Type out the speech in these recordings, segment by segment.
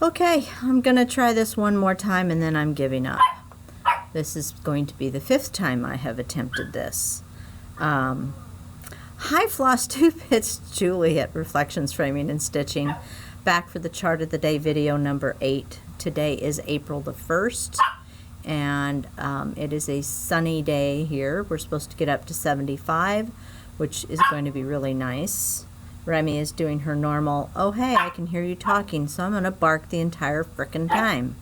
Okay, I'm gonna try this one more time and then I'm giving up. This is going to be the 5th time I have attempted this. Hi FlossTube, it's Julie at Reflections Framing and Stitching, back for the Chart of the Day video number 8. Today is April the 1st, and it is a sunny day here. We're supposed to get up to 75, which is going to be really nice. Remy is doing her normal, oh hey, I can hear you talking, so I'm going to bark the entire frickin' time.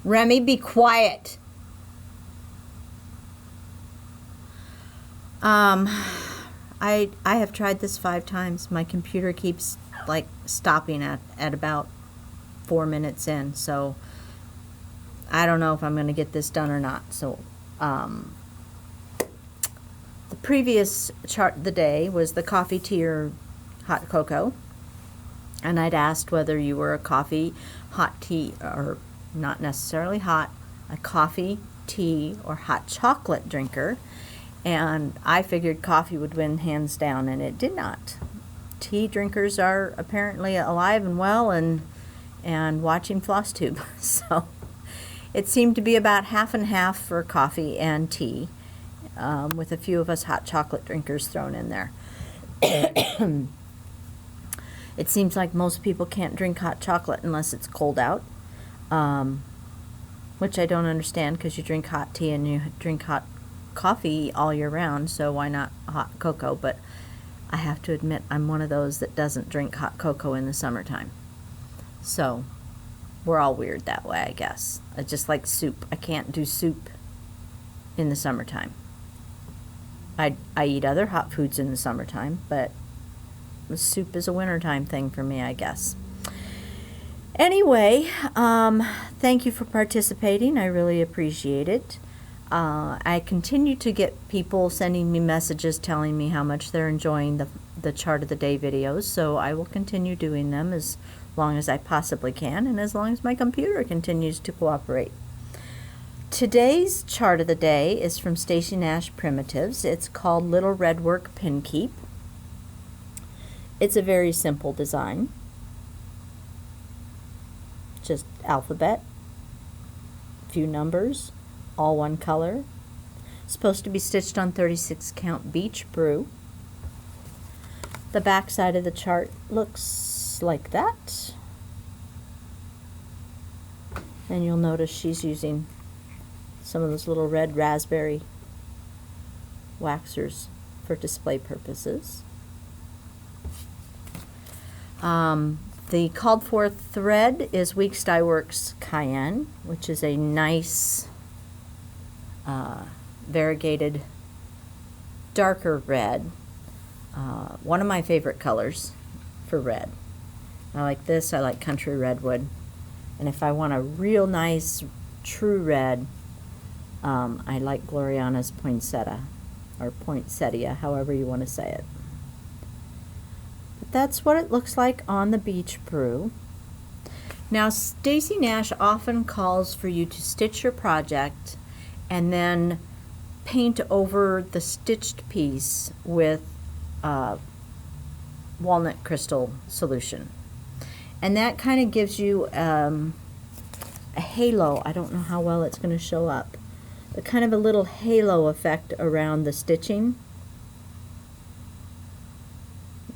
Remy, be quiet. I have tried this 5 times. My computer keeps like stopping at about 4 minutes in, so I don't know if I'm going to get this done or not. So the previous chart of the day was the coffee, tea, or hot cocoa, and I'd asked whether you were a coffee, hot tea, or not necessarily hot, a coffee, tea, or hot chocolate drinker, and I figured coffee would win hands down, and it did not. Tea drinkers are apparently alive and well and watching FlossTube, so it seemed to be about half and half for coffee and tea, with a few of us hot chocolate drinkers thrown in there. It seems like most people can't drink hot chocolate unless it's cold out, which I don't understand, because you drink hot tea and you drink hot coffee all year round, so why not hot cocoa? But I have to admit, I'm one of those that doesn't drink hot cocoa in the summertime. So we're all weird that way, I guess. I just like soup. I can't do soup in the summertime. I eat other hot foods in the summertime, but soup is a wintertime thing for me, I guess. Anyway, thank you for participating. I really appreciate it. I continue to get people sending me messages telling me how much they're enjoying the Chart of the Day videos, so I will continue doing them as long as I possibly can, and as long as my computer continues to cooperate. Today's Chart of the Day is from Stacy Nash Primitives. It's called Little Red Work Pin Keep. It's a very simple design. Just alphabet, few numbers, all one color. Supposed to be stitched on 36 count Beach Brew. The back side of the chart looks like that. And you'll notice she's using some of those little red raspberry waxers for display purposes. The called for thread is Weeks Dye Works Cayenne, which is a nice variegated darker red. One of my favorite colors for red. I like this. I like Country Redwood. And if I want a real nice true red, I like Gloriana's Poinsettia, or Poinsettia, however you want to say it. But that's what it looks like on the Beach Brew. Now, Stacy Nash often calls for you to stitch your project and then paint over the stitched piece with walnut crystal solution. And that kind of gives you a halo. I don't know how well it's going to show up, but kind of a little halo effect around the stitching.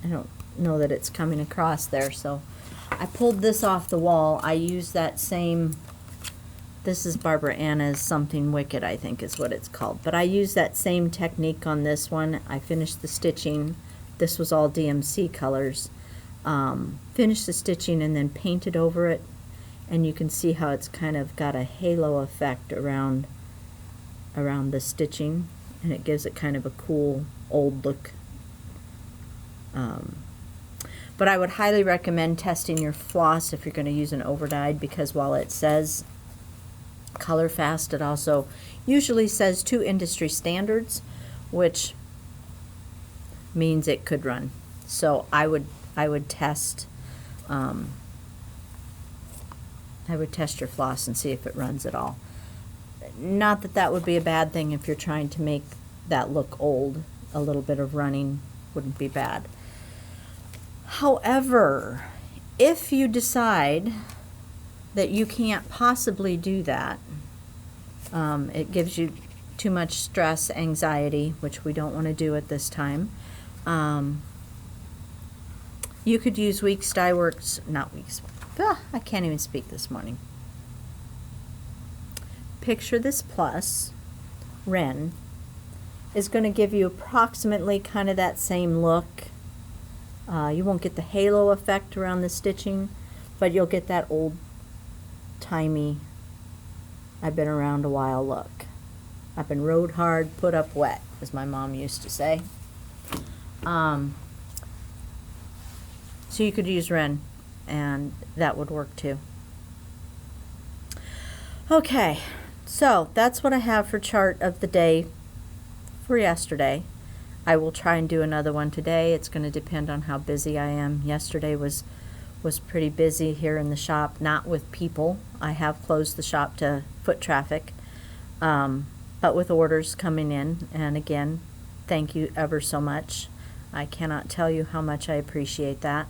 I don't know that it's coming across there, so I pulled this off the wall. I used that same, this is Barbara Anna's Something Wicked, I think is what it's called, but I used that same technique on this one. I finished the stitching. This was all DMC colors. Finished the stitching and then painted over it, and you can see how it's kind of got a halo effect around the stitching, and it gives it kind of a cool old look. But I would highly recommend testing your floss if you're going to use an overdyed, because while it says color fast, it also usually says 2 industry standards, which means it could run. So I would test your floss and see if it runs at all. Not that that would be a bad thing if you're trying to make that look old. A little bit of running wouldn't be bad. However, If you decide that you can't possibly do that, it gives you too much stress, anxiety, which we don't want to do at this time. You could use Weeks Dye Works, not Weeks, I can't even speak this morning. Picture This Plus, Ren, is going to give you approximately kind of that same look. You won't get the halo effect around the stitching, but you'll get that old-timey, I've been around a while look. I've been rode hard, put up wet, as my mom used to say. So you could use Ren, and that would work too. Okay, so that's what I have for chart of the day for yesterday. I will try and do another one today. It's going to depend on how busy I am. Yesterday was pretty busy here in the shop, not with people. I have closed the shop to foot traffic, but with orders coming in. And again, thank you ever so much. I cannot tell you how much I appreciate that.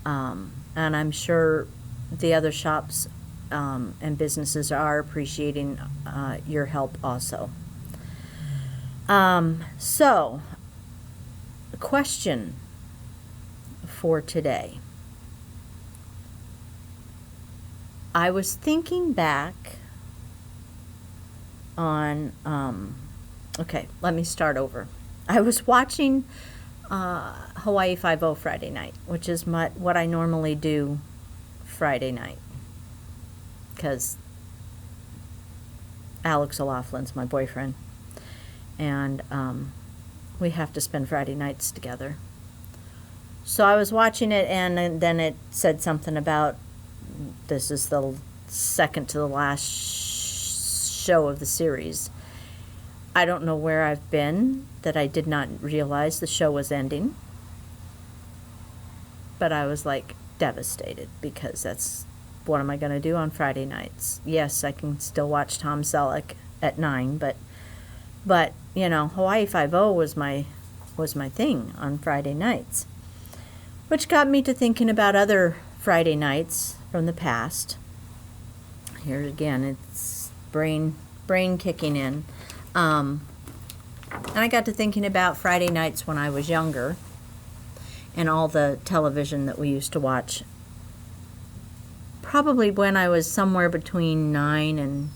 And I'm sure the other shops and businesses are appreciating your help also. So, a question for today. I was thinking back on, okay, let me start over. I was watching Hawaii Five-0 Friday night, which is what I normally do Friday night, because Alex O'Loughlin's my boyfriend, and we have to spend Friday nights together. So I was watching it, and then it said something about this is the second to the last show of the series. I don't know where I've been that I did not realize the show was ending. But I was like devastated, because that's what am I going to do on Friday nights? Yes, I can still watch Tom Selleck at 9, but you know, Hawaii Five-0 was my thing on Friday nights, which got me to thinking about other Friday nights from the past. Here again, it's brain kicking in. And I got to thinking about Friday nights when I was younger and all the television that we used to watch. Probably when I was somewhere between 9 and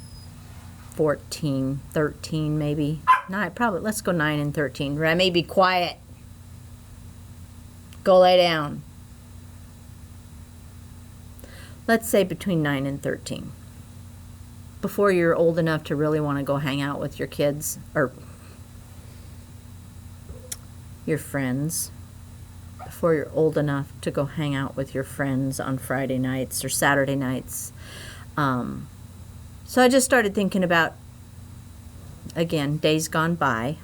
14, 13 maybe. Let's go 9 and 13. Remy, be quiet. Go lay down. Let's say between 9 and 13. Before you're old enough to really want to go hang out with your kids or your friends. Before you're old enough to go hang out with your friends on Friday nights or Saturday nights. So I just started thinking about, again, days gone by.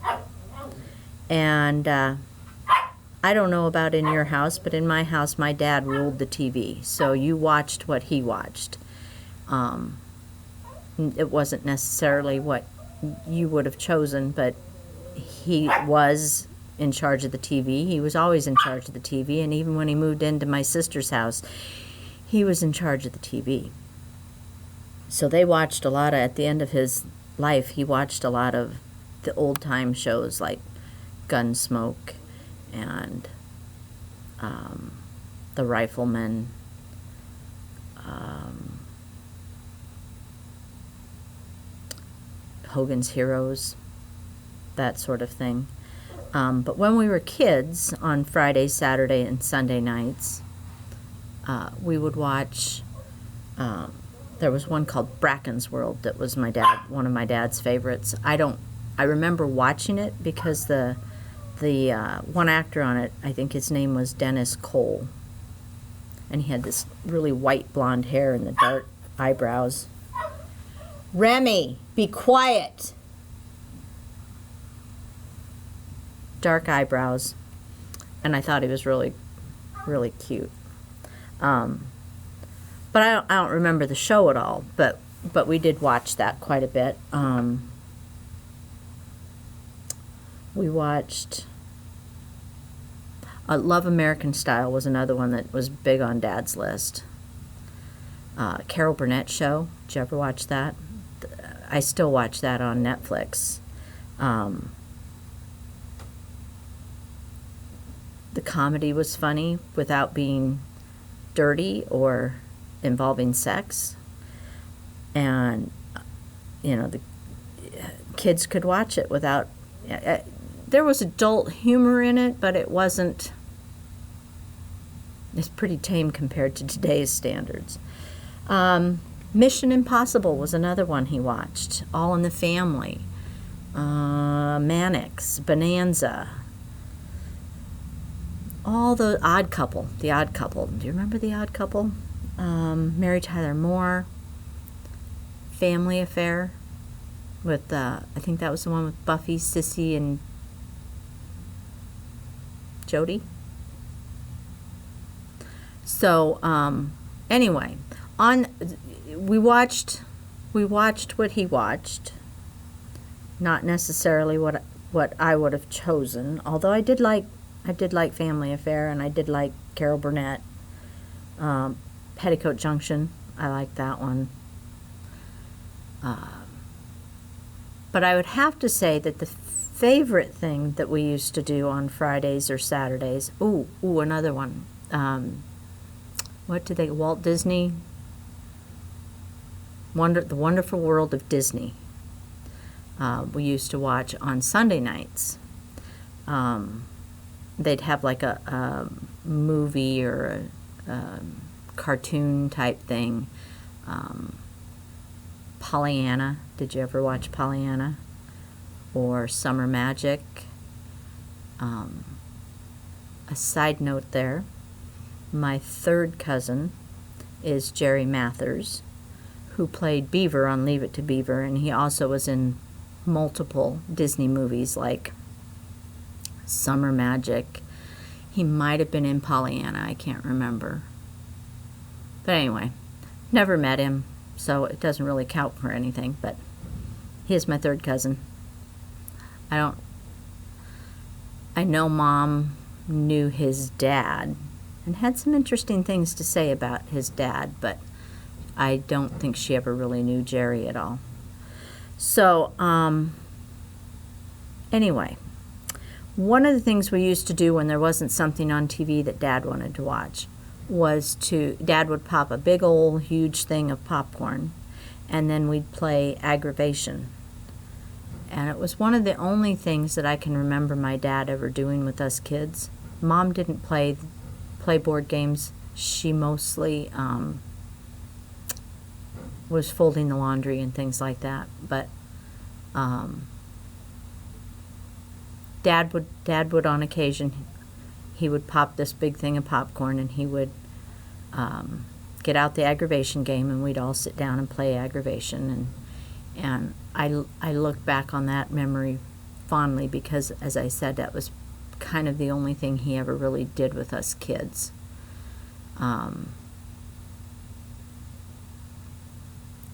And I don't know about in your house, but in my house, my dad ruled the TV. So you watched what he watched. It wasn't necessarily what you would have chosen, but he was in charge of the TV. He was always in charge of the TV, and even when he moved into my sister's house, he was in charge of the TV. So they watched a lot of, at the end of his life, he watched a lot of the old-time shows like Gunsmoke and The Rifleman, Hogan's Heroes, that sort of thing. But when we were kids, on Friday, Saturday, and Sunday nights, we would watch, there was one called Bracken's World that was one of my dad's favorites. I remember watching it because the one actor on it, I think his name was Dennis Cole, and he had this really white blonde hair and the dark eyebrows. Remy, be quiet. Dark eyebrows, and I thought he was really, really cute. But I don't remember the show at all. But we did watch that quite a bit. We watched. Love American Style was another one that was big on Dad's list. Carol Burnett Show. Did you ever watch that? I still watch that on Netflix. The comedy was funny without being dirty or involving sex. And, the kids could watch it without... there was adult humor in it, but it wasn't... It's pretty tame compared to today's standards. Mission Impossible was another one he watched. All in the Family. Mannix, Bonanza. All the Odd Couple. The Odd Couple. Do you remember The Odd Couple? Mary Tyler Moore. Family Affair. With, I think that was the one with Buffy, Sissy, and Jody. So, anyway, we watched what he watched. Not necessarily what I would have chosen, although I did like Family Affair, and I did like Carol Burnett. Petticoat Junction, I like that one. But I would have to say that the favorite thing that we used to do on Fridays or Saturdays, another one. Walt Disney? The Wonderful World of Disney. We used to watch on Sunday nights. They'd have like a movie or a cartoon type thing. Pollyanna. Did you ever watch Pollyanna? Or Summer Magic? A side note there. My third cousin is Jerry Mathers, who played Beaver on Leave It to Beaver, and he also was in multiple Disney movies like Summer Magic. He might have been in Pollyanna, I can't remember. But anyway, never met him, so it doesn't really count for anything, but he is my third cousin. I know Mom knew his dad and had some interesting things to say about his dad, but I don't think she ever really knew Jerry at all. So, anyway, one of the things we used to do when there wasn't something on TV that Dad wanted to watch was Dad would pop a big old huge thing of popcorn, and then we'd play Aggravation. And it was one of the only things that I can remember my dad ever doing with us kids. Mom didn't play board games. She mostly was folding the laundry and things like that. But Dad would on occasion, he would pop this big thing of popcorn, and he would get out the Aggravation game, and we'd all sit down and play Aggravation. And I look back on that memory fondly because, as I said, that was kind of the only thing he ever really did with us kids.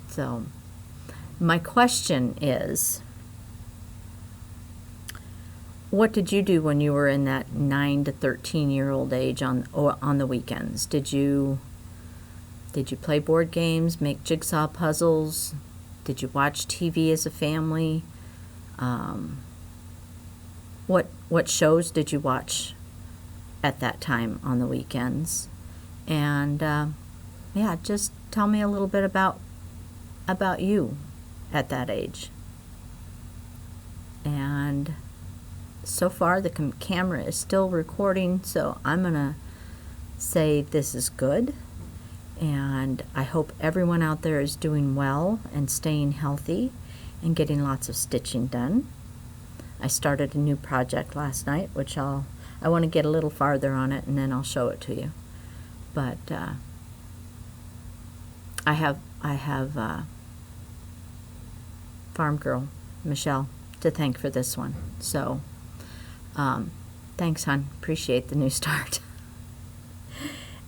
So my question is, what did you do when you were in that 9 to 13-year-old age on the weekends? Did you play board games, make jigsaw puzzles? Did you watch TV as a family? What shows did you watch at that time on the weekends? And just tell me a little bit about you at that age. And so far the camera is still recording, so I'm gonna say this is good. And I hope everyone out there is doing well and staying healthy and getting lots of stitching done. I started a new project last night, which I want to get a little farther on it, and then I'll show it to you. But I have Farm Girl Michelle to thank for this one. So thanks, hon. Appreciate the new start.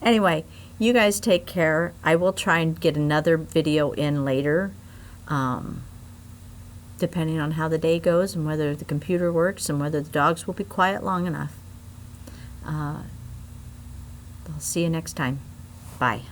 Anyway, you guys take care. I will try and get another video in later, depending on how the day goes and whether the computer works and whether the dogs will be quiet long enough. I'll see you next time. Bye.